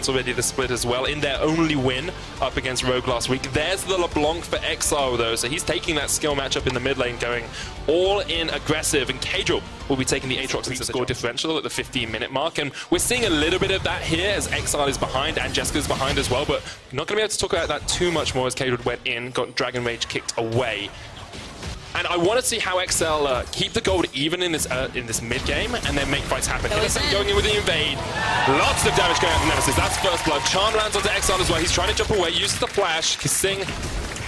announced already the split as well in their only win up against Rogue last week. There's the LeBlanc for Exile though, so he's taking that skill matchup in the mid lane, going all in aggressive, and Kadril will be taking the Aatrox lead score differential at the 15-minute mark, and we're seeing a little bit of that here as Exile is behind and Jessica's behind as well, but we're not going to be able to talk about that too much more as Kadril went in, got Dragon Rage kicked away. And I want to see how XL keep the gold even in this mid game and then make fights happen. Hillsang going in with the invade. Lots of damage going out from Nemesis. That's first blood. Charm lands onto XL as well. He's trying to jump away, uses the flash. Kissing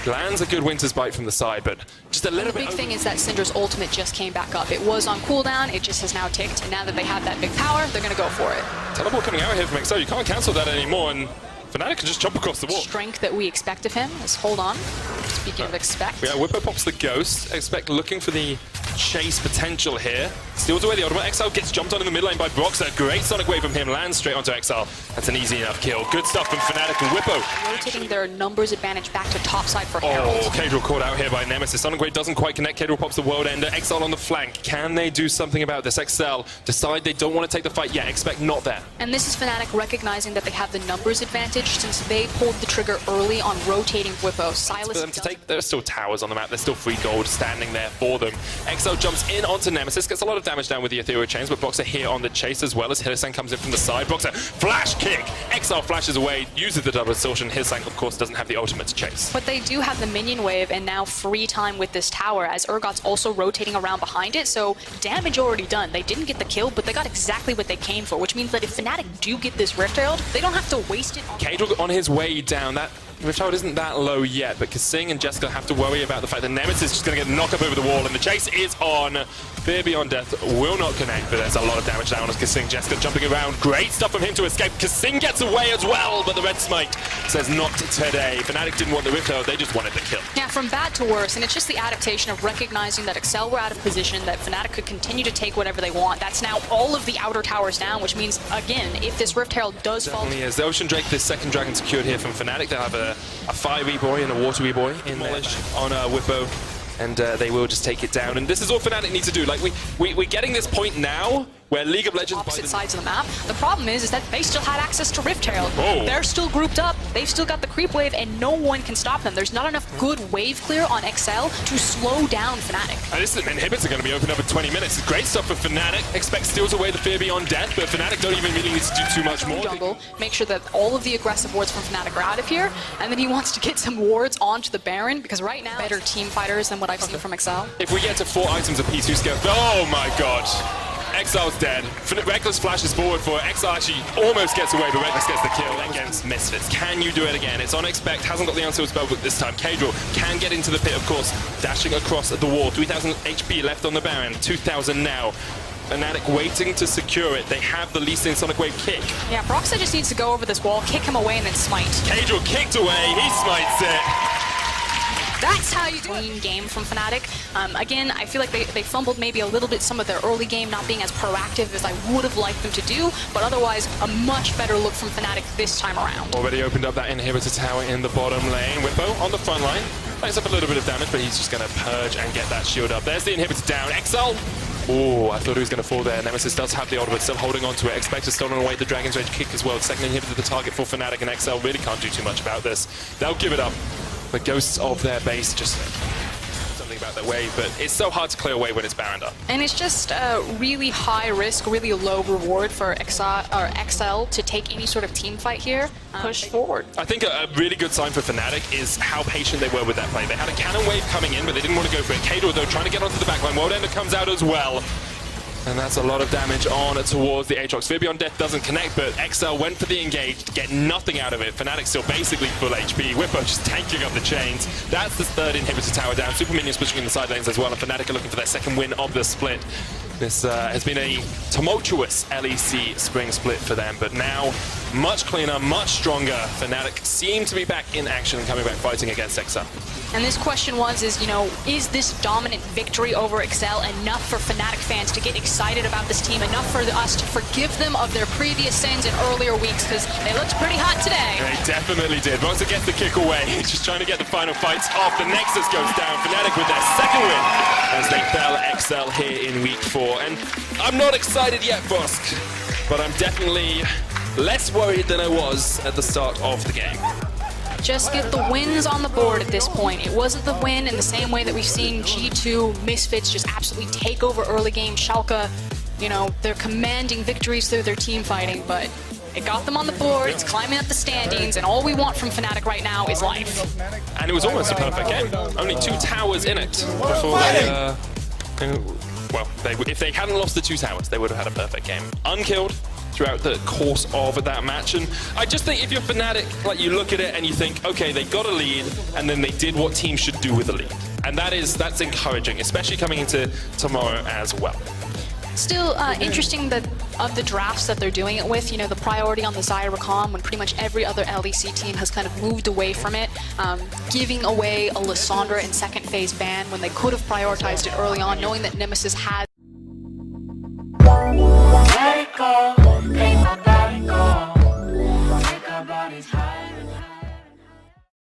lands a good Winter's Bite from the side, but just a little bit. The big thing is that Syndra's ultimate just came back up. It was on cooldown, it just has now ticked, and now that they have that big power, they're going to go for it. Teleport coming out here from XL. You can't cancel that anymore, and Fnatic can just jump across the wall. Strength that we expect of him is hold on. Speaking of expect. Yeah, Whippo pops the Ghost. Expect looking for the chase potential here. Steals away the ultimate. Exile gets jumped on in the mid lane by Broxah. Great Sonic Wave from him. Lands straight onto Exile. That's an easy enough kill. Good stuff from Fnatic and Whippo. Rotating their numbers advantage back to top side for Herald. Oh, Kadril caught out here by Nemesis. Sonic Wave doesn't quite connect. Kadril pops the World Ender. Exile on the flank. Can they do something about this? Exile decide they don't want to take the fight yet. Expect not there. And this is Fnatic recognizing that they have the numbers advantage since they pulled the trigger early on rotating Whippo. Silas for them to take. There are still towers on the map. There's still free gold standing there for them. Exile jumps in onto Nemesis. Gets a lot of damage down with the Ethereal Chains, but Broxah here on the chase as well as Hillsang comes in from the side. Broxah, flash kick! Exile flashes away, uses the double distortion. Hillsang, of course, doesn't have the ultimate to chase. But they do have the minion wave and now free time with this tower as Urgot's also rotating around behind it, so damage already done. They didn't get the kill, but they got exactly what they came for, which means that if Fnatic do get this Rift Herald, they don't have to waste it. Kadril on his way down. That Rift Herald isn't that low yet, but Kissing and Jessica have to worry about the fact that Nemesis is just going to get knocked up over the wall, and the chase is on. Fear Beyond Death will not connect, but there's a lot of damage down as Kissing. Jessica jumping around. Great stuff from him to escape. Kissing gets away as well, but the Red Smite says not today. Fnatic didn't want the Rift Herald, they just wanted the kill. Yeah, from bad to worse, and it's just the adaptation of recognizing that Excel were out of position, that Fnatic could continue to take whatever they want. That's now all of the outer towers down, which means, again, if this Rift Herald does fall... Definitely is. The Ocean Drake, this second dragon secured here from Fnatic. They'll have a fiery boy and a watery boy in Demolish on Whippo, and they will just take it down. And this is all Fnatic need to do. Like, we're getting this point now where League of Legends... Opposite sides of the map. The problem is that they still had access to Rift Herald. Oh. They're still grouped up, they've still got the creep wave, and no one can stop them. There's not enough good wave clear on XL to slow down Fnatic. And this inhibits are going to be opened up in 20 minutes. It's great stuff for Fnatic. Expect steals away the Fear Beyond Death, but Fnatic don't even really need to do too much more. Jungle, make sure that all of the aggressive wards from Fnatic are out of here, and then he wants to get some wards onto the Baron, because right now, better team fighters than what I've seen from XL. If we get to 4 items of P2 scale, oh my god. Exile's dead. Reckless flashes forward for it. Exile actually almost gets away, but Reckless gets the kill against Misfits. Can you do it again? It's on Expect, hasn't got the answer spell book this time. Kadril can get into the pit, of course, dashing across the wall. 3,000 HP left on the Baron, 2,000 now. Fnatic waiting to secure it. They have the Lee Sin Sonic Wave kick. Yeah, Broxah just needs to go over this wall, kick him away, and then smite. Kadril kicked away, he smites it. That's how you do it. Game from Fnatic. Again, I feel like they fumbled maybe a little bit some of their early game, not being as proactive as I would have liked them to do, but otherwise a much better look from Fnatic this time around. Already opened up that inhibitor tower in the bottom lane. Whippo on the front line. Takes up a little bit of damage, but he's just going to purge and get that shield up. There's the inhibitor down. Exile. Oh, I thought he was going to fall there. Nemesis does have the ultimate, still holding on to it. Expect is stolen away the Dragon's Rage kick as well. Second inhibitor the target for Fnatic, and XL really can't do too much about this. They'll give it up. The ghosts of their base just something about their wave, but it's so hard to clear away when it's Baroned up. And it's just a really high risk, really low reward for XL to take any sort of team fight here. Push forward. I think a really good sign for Fnatic is how patient they were with that play. They had a cannon wave coming in, but they didn't want to go for it. Kadril, though, trying to get onto the backline. World Ender comes out as well. And that's a lot of damage on towards the Aatrox. Fear Beyond Death doesn't connect, but XL went for the engage to get nothing out of it. Fnatic still basically full HP. Whippo just tanking up the chains. That's the third inhibitor tower down. Super Minions pushing in the side lanes as well, and Fnatic are looking for their second win of the split. This has been a tumultuous LEC spring split for them, but now much cleaner, much stronger. Fnatic seem to be back in action and coming back fighting against XL. And this question is this dominant victory over XL enough for Fnatic fans to get excited about this team, enough for us to forgive them of their previous sins in earlier weeks, because they looked pretty hot today. They definitely did. Broxah gets the kick away. He's just trying to get the final fights off. The Nexus goes down. Fnatic with their second win as they fell XL here in week 4. And I'm not excited yet, Vosk, but I'm definitely less worried than I was at the start of the game. Just get the wins on the board at this point. It wasn't the win in the same way that we've seen G2, Misfits just absolutely take over early game. Schalke, you know, they're commanding victories through their team fighting, but it got them on the board, it's climbing up the standings, and all we want from Fnatic right now is life. And it was almost a perfect game. Only 2 towers in it before if they hadn't lost the 2 towers, they would have had a perfect game. Unkilled throughout the course of that match, and I just think if you're Fnatic, like, you look at it and you think, okay, they got a lead, and then they did what teams should do with a lead. And that's encouraging, especially coming into tomorrow as well. Still interesting that of the drafts that they're doing it with, you know, the priority on the Zyra Rakan when pretty much every other LEC team has kind of moved away from it, giving away a Lissandra in second phase ban when they could have prioritized it early on, knowing that Nemesis had.